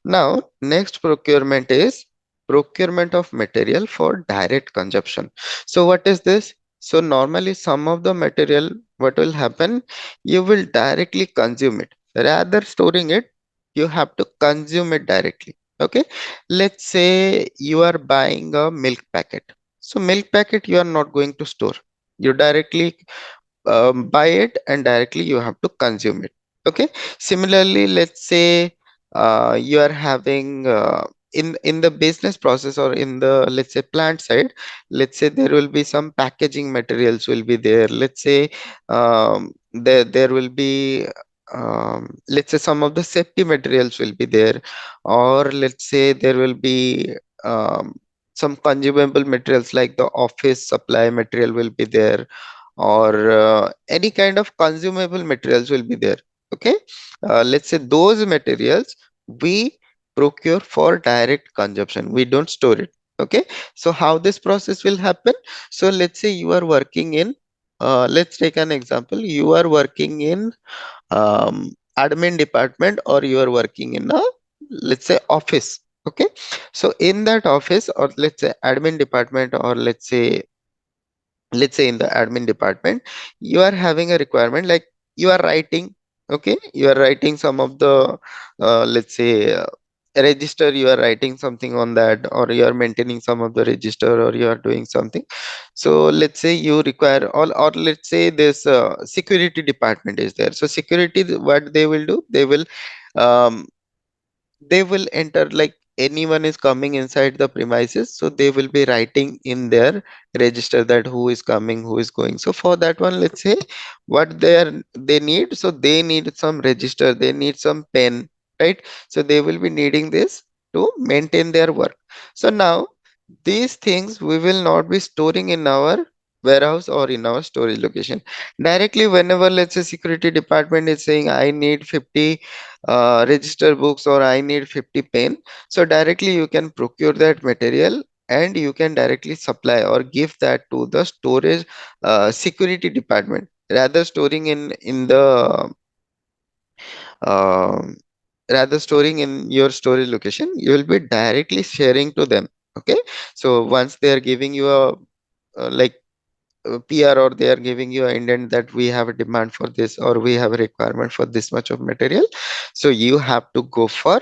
Now, next procurement is procurement of material for direct consumption. So what is this? So normally some of the material, what will happen? You will directly consume it. Rather storing it, you have to consume it directly. Okay. Let's say you are buying a milk packet. So milk packet you are not going to store. You directly buy it and directly you have to consume it. Okay. Similarly, let's say you are having in the business process or in the, let's say, plant side, let's say there will be some packaging materials will be there. Let's say there will be let's say some of the safety materials will be there, or let's say there will be some consumable materials like the office supply material will be there, or any kind of consumable materials will be there. Okay. Let's say those materials we procure for direct consumption, we don't store it. Okay. So how this process will happen? So let's say you are working in let's take an example, you are working in admin department, or you are working in a, let's say, office. Okay. So in that office, or let's say admin department, or let's say in the admin department, you are having a requirement like you are writing. Okay. You are writing some of the let's say register, you are writing something on that, or you are maintaining some of the register, or you are doing something. So let's say you require all, or let's say this security department is there. So security, what they will do, um, they will enter, like anyone is coming inside the premises, so they will be writing in their register that who is coming, who is going. So for that one, let's say what they need, so they need some register, they need some pen, right? So they will be needing this to maintain their work. So now these things we will not be storing in our warehouse or in our storage location. Directly, whenever let's say security department is saying I need 50 register books, or I need 50 pen, so directly you can procure that material and you can directly supply or give that to the storage security department. Rather storing in the um, rather storing in your storage location, you will be directly sharing to them. Okay. So once they are giving you a like PR, or they are giving you an indent that we have a demand for this, or we have a requirement for this much of material, so you have to go for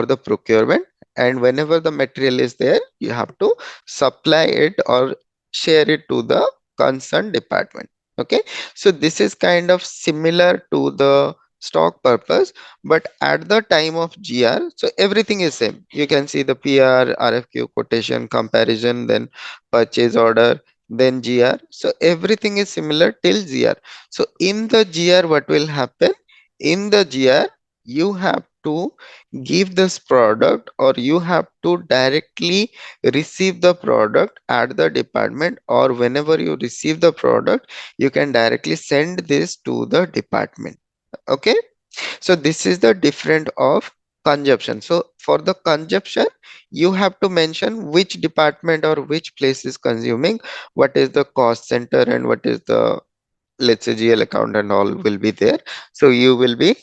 the procurement, and whenever the material is there, you have to supply it or share it to the concerned department. Okay. So this is kind of similar to the stock purpose, but at the time of GR, so everything is same. You can see the PR, RFQ, quotation, comparison, then purchase order, then GR. So everything is similar till GR. So in the GR, what will happen? In the GR, you have to give this product, or you have to directly receive the product at the department, or whenever you receive the product, you can directly send this to the department. Okay. So this is the different of consumption. So for the consumption, you have to mention which department or which place is consuming, what is the cost center, and what is the, let's say, GL account and all will be there. So you will be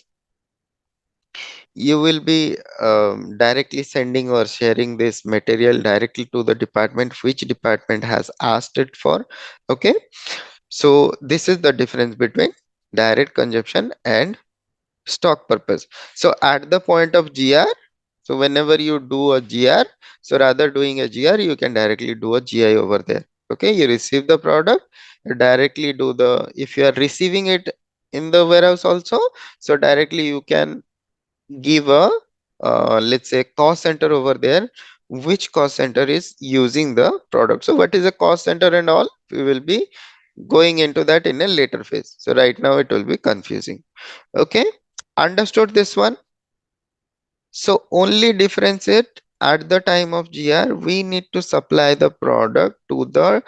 directly sending or sharing this material directly to the department which department has asked it for. Okay. So this is the difference between direct consumption and stock purpose. So at the point of GR, so whenever you do a GR, so rather doing a GR, you can directly do a GI over there. Okay. You receive the product, you directly do the, if you are receiving it in the warehouse also, so directly you can give a let's say cost center over there, which cost center is using the product. So what is a cost center and all, we will be going into that in a later phase. So right now it will be confusing. Okay. Understood this one? So only difference it, at the time of GR we need to supply the product to the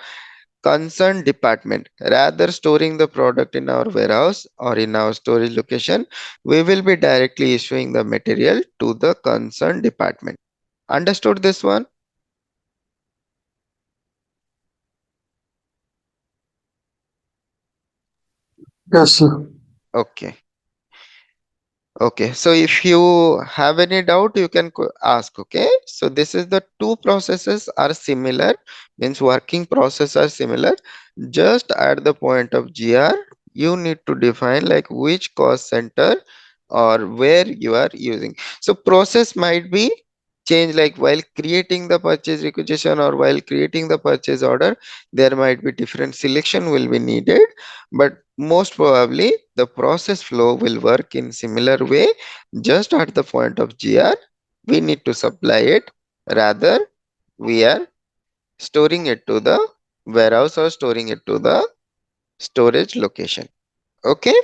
concerned department. Rather storing the product in our warehouse or in our storage location, we will be directly issuing the material to the concerned department. Understood this one? Yes, sir. Okay. Okay, so if you have any doubt, you can ask. Okay, so this is the two processes are similar, means working process are similar. Just at the point of GR, you need to define like which cost center or where you are using. So process might be changed, like while creating the purchase requisition or while creating the purchase order, there might be different selection will be needed, but most probably the process flow will work in similar way. Just at the point of GR, we need to supply it, rather we are storing it to the warehouse or storing it to the storage location. Okay.